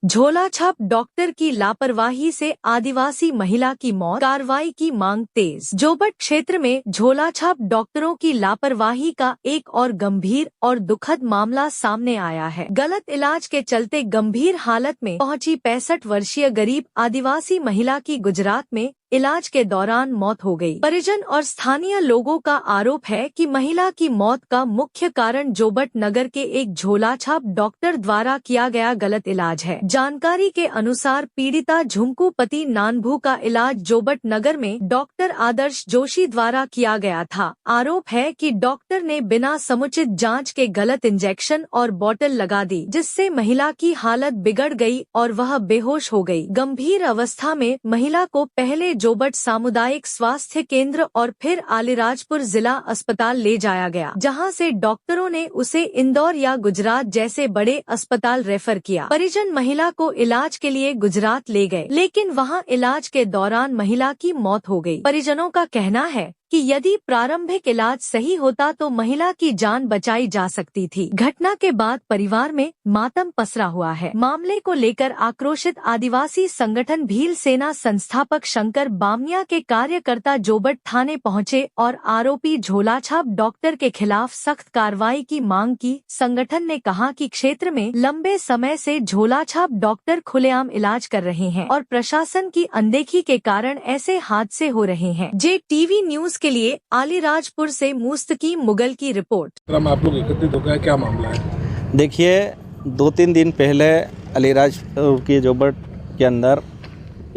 झोलाछाप doctor की लापरवाही से आदिवासी महिला की मौत, कार्रवाई की मांग तेज। जोबट क्षेत्र में झोलाछाप डॉक्टरों की लापरवाही का एक और गंभीर और दुखद मामला सामने आया है। गलत इलाज के चलते गंभीर हालत में पहुंची 65 वर्षीय गरीब आदिवासी महिला की गुजरात में इलाज के दौरान मौत हो गई। परिजन और स्थानीय लोगों का आरोप है कि महिला की मौत का मुख्य कारण जोबट नगर के एक झोलाछाप डॉक्टर द्वारा किया गया गलत इलाज है। जानकारी के अनुसार पीड़िता झुमकू पति नानभू का इलाज जोबट नगर में डॉक्टर आदर्श जोशी द्वारा किया गया था। आरोप है कि डॉक्टर ने बिना समुचित जाँच के गलत इंजेक्शन और बोतल लगा दी, जिससे महिला की हालत बिगड़ गई और वह बेहोश हो गई। गंभीर अवस्था में महिला को पहले जोबट सामुदायिक स्वास्थ्य केंद्र और फिर अलीराजपुर जिला अस्पताल ले जाया गया, जहां से डॉक्टरों ने उसे इंदौर या गुजरात जैसे बड़े अस्पताल रेफर किया। परिजन महिला को इलाज के लिए गुजरात ले गए, लेकिन वहां इलाज के दौरान महिला की मौत हो गई। परिजनों का कहना है कि यदि प्रारंभिक इलाज सही होता तो महिला की जान बचाई जा सकती थी। घटना के बाद परिवार में मातम पसरा हुआ है। मामले को लेकर आक्रोशित आदिवासी संगठन भील सेना संस्थापक शंकर बामनिया के कार्यकर्ता जोबट थाने पहुंचे और आरोपी झोलाछाप डॉक्टर के खिलाफ सख्त कार्रवाई की मांग की। संगठन ने कहा कि क्षेत्र में लंबे समय से झोलाछाप डॉक्टर खुलेआम इलाज कर रहे हैं और प्रशासन की अनदेखी के कारण ऐसे हादसे हो रहे हैं। JTV न्यूज के लिए अलीराजपुर से मुस्तकीम मुगल की रिपोर्ट। आप लोग एकत्रित हो गए, क्या मामला है? देखिए, 2-3 दिन पहले अलीराजपुर की जोबट के अंदर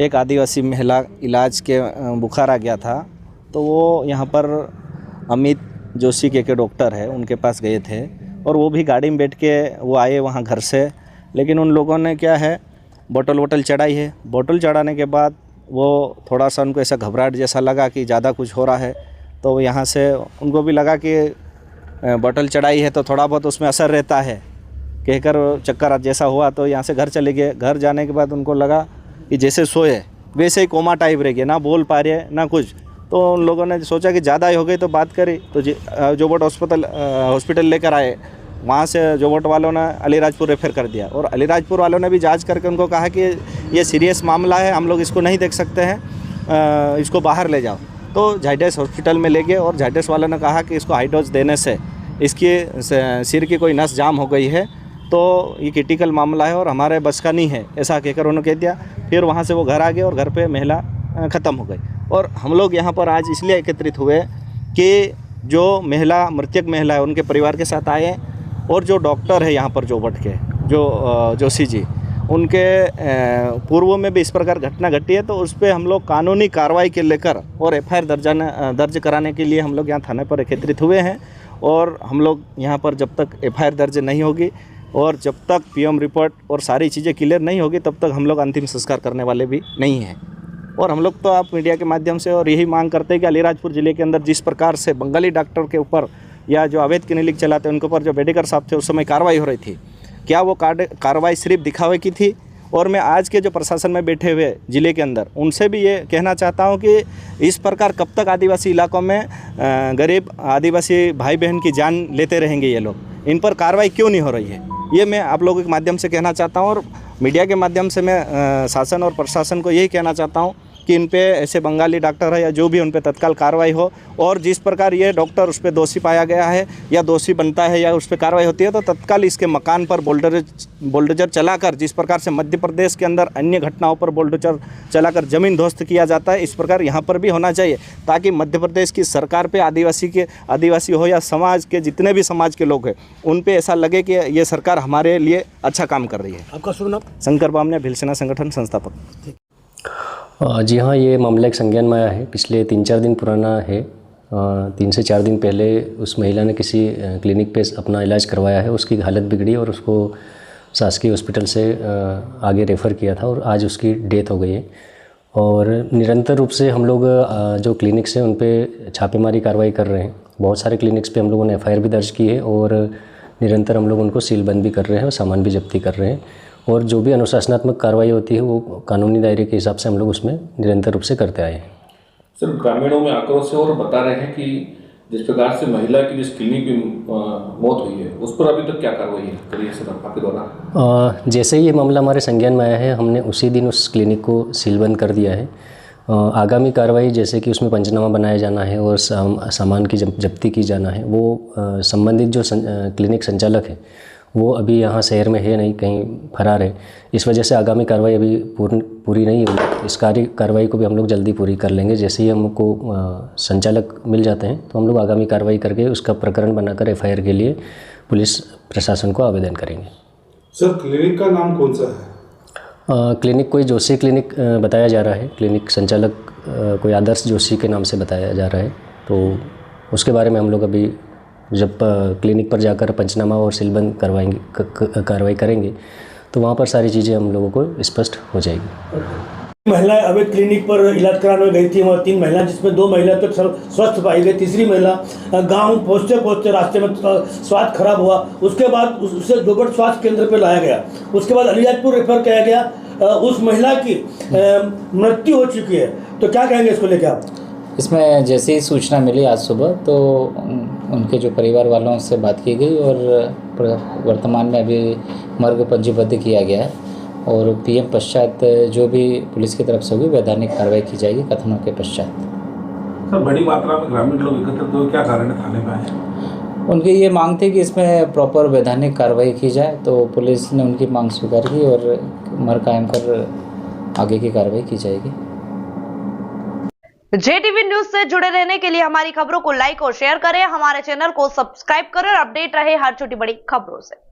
एक आदिवासी महिला इलाज के बुखार आ गया था, तो वो यहाँ पर अमित जोशी के डॉक्टर है, उनके पास गए थे और वो भी गाड़ी में बैठ के वो आए वहाँ घर से। लेकिन उन लोगों ने क्या है, बोतल चढ़ाई है। बोतल चढ़ाने के बाद वो थोड़ा सा उनको ऐसा घबराहट जैसा लगा कि ज़्यादा कुछ हो रहा है, तो यहाँ से उनको भी लगा कि बोतल चढ़ाई है तो थोड़ा बहुत उसमें असर रहता है, कहकर चक्कर जैसा हुआ तो यहाँ से घर चले गए। घर जाने के बाद उनको लगा कि जैसे सोए वैसे ही कोमा टाइप रह गए, ना बोल पा रहे ना कुछ। तो उन लोगों ने सोचा कि ज़्यादा ही हो गई तो बात करी, तो जोबट हॉस्पिटल लेकर आए। वहाँ से जोबट वालों ने अलीराजपुर रेफर कर दिया और अलीराजपुर वालों ने भी जांच करके उनको कहा कि ये सीरियस मामला है, हम लोग इसको नहीं देख सकते हैं, इसको बाहर ले जाओ। तो झाइडस हॉस्पिटल में ले गए और झाइडस वालों ने कहा कि इसको हाई डोज देने से इसकी सिर की कोई नस जाम हो गई है, तो ये क्रिटिकल मामला है और हमारे बस का नहीं है, ऐसा कहकर उन्होंने कह दिया। फिर वहाँ से वो घर आ गए और घर पे महिला ख़त्म हो गई। और हम लोग यहाँ पर आज इसलिए एकत्रित हुए कि जो महिला मृतक महिला है उनके परिवार के साथ आए और जो डॉक्टर है यहाँ पर जोबट के जो जोशी जी, उनके पूर्व में भी इस प्रकार घटना घटी है, तो उस पर हम लोग कानूनी कार्रवाई के लेकर और FIR दर्ज कराने के लिए हम लोग यहाँ थाने पर एकत्रित हुए हैं। और हम लोग यहाँ पर जब तक FIR दर्ज नहीं होगी और जब तक PM रिपोर्ट और सारी चीज़ें क्लियर नहीं होगी तब तक हम लोग अंतिम संस्कार करने वाले भी नहीं हैं। और हम लोग तो आप मीडिया के माध्यम से और यही मांग करते हैं कि अलीराजपुर ज़िले के अंदर जिस प्रकार से बंगाली डॉक्टर के ऊपर या जो अवैध क्लिनिक चलाते हैं उनके ऊपर जो बेडेकर साहब थे उस समय कार्रवाई हो रही थी, क्या वो कार्रवाई सिर्फ दिखावे की थी? और मैं आज के जो प्रशासन में बैठे हुए ज़िले के अंदर उनसे भी ये कहना चाहता हूँ कि इस प्रकार कब तक आदिवासी इलाकों में गरीब आदिवासी भाई बहन की जान लेते रहेंगे ये लोग? इन पर कार्रवाई क्यों नहीं हो रही है, ये मैं आप लोगों के माध्यम से कहना चाहता हूँ। और मीडिया के माध्यम से मैं शासन और प्रशासन को यही कहना चाहता हूँ कि इन पे ऐसे बंगाली डॉक्टर है या जो भी उन पे तत्काल कार्रवाई हो, और जिस प्रकार ये डॉक्टर उस पर दोषी पाया गया है या दोषी बनता है या उस पर कार्रवाई होती है तो तत्काल इसके मकान पर बुलडोजर चलाकर, जिस प्रकार से मध्य प्रदेश के अंदर अन्य घटनाओं पर बुलडोजर चलाकर ज़मीन ध्वस्त किया जाता है, इस प्रकार यहाँ पर भी होना चाहिए, ताकि मध्य प्रदेश की सरकार पे आदिवासी हो या समाज के जितने भी समाज के लोग हैं उन पर ऐसा लगे कि ये सरकार हमारे लिए अच्छा काम कर रही है। आपका शुभ नाम? शंकर बामनिया, भील सेना संगठन संस्थापक। जी हाँ, ये मामला एक संज्ञान में आया है, पिछले 3-4 दिन पुराना है। 3 से 4 दिन पहले उस महिला ने किसी क्लिनिक पे अपना इलाज करवाया है, उसकी हालत बिगड़ी और उसको शासकीय हॉस्पिटल से आगे रेफ़र किया था और आज उसकी डेथ हो गई है। और निरंतर रूप से हम लोग जो क्लिनिक्स हैं उन पे छापेमारी कार्रवाई कर रहे हैं। बहुत सारे क्लिनिक्स पे हम लोगों ने FIR भी दर्ज की है और निरंतर हम लोग उनको सीलबंद भी कर रहे हैं और सामान भी जब्ती कर रहे हैं। और जो भी अनुशासनात्मक कार्रवाई होती है वो कानूनी दायरे के हिसाब से हम लोग उसमें निरंतर रूप से करते आए हैं। सर, ग्रामीणों में आक्रोश है और बता रहे हैं कि जिस प्रकार से महिला की जिस क्लिनिक की मौत हुई है उस पर अभी तक क्या कार्रवाई है करिए सर आपके द्वारा? जैसे ही ये मामला हमारे संज्ञान में आया है, हमने उसी दिन उस क्लिनिक को सीलबंद कर दिया है। आगामी कार्रवाई जैसे कि उसमें पंचनामा बनाया जाना है और सामान की जब्ती की जाना है, वो संबंधित जो क्लिनिक संचालक है वो अभी यहाँ शहर में है नहीं, कहीं फरार है। इस वजह से आगामी कार्रवाई अभी पूरी नहीं हुई। इस कार्रवाई को भी हम लोग जल्दी पूरी कर लेंगे। जैसे ही हमको संचालक मिल जाते हैं तो हम लोग आगामी कार्रवाई करके उसका प्रकरण बनाकर FIR के लिए पुलिस प्रशासन को आवेदन करेंगे। सर क्लिनिक का नाम कौन सा है? क्लिनिक कोई जोशी क्लिनिक बताया जा रहा है। क्लिनिक संचालक कोई आदर्श जोशी के नाम से बताया जा रहा है। तो उसके बारे में हम लोग अभी जब क्लिनिक पर जाकर पंचनामा और सीलबंद कार्रवाई करेंगे तो वहाँ पर सारी चीज़ें हम लोगों को स्पष्ट हो जाएगी। महिलाएं अवैध क्लिनिक पर इलाज कराने गई थी, वहाँ 3 महिला, जिसमें 2 महिला तक स्वस्थ पाई गई। तीसरी महिला गांव पहुँचते रास्ते में स्वास्थ्य खराब हुआ, उसके बाद उसे जोबट स्वास्थ्य केंद्र पर लाया गया। उसके बाद अलीराजपुर रेफर किया गया। उस महिला की मृत्यु हो चुकी है। तो क्या कहेंगे इसको लेकर आप? इसमें जैसे ही सूचना मिली आज सुबह तो उनके जो परिवार वालों से बात की गई और वर्तमान में अभी मर्ग पंजीबद्ध किया गया है और PM पश्चात जो भी पुलिस की तरफ से होगी वैधानिक कार्रवाई की जाएगी कथनों के पश्चात। सर बड़ी मात्रा में ग्रामीण लोग एकत्रित हुए, क्या कारण है थाने में आए? उनकी ये मांग थी कि इसमें प्रॉपर वैधानिक कार्रवाई की जाए, तो पुलिस ने उनकी मांग स्वीकार की और मर्ग कायम कर आगे की कार्रवाई की जाएगी। JTV न्यूज से जुड़े रहने के लिए हमारी खबरों को लाइक और शेयर करें, हमारे चैनल को सब्सक्राइब करें और अपडेट रहे हर छोटी बड़ी खबरों से।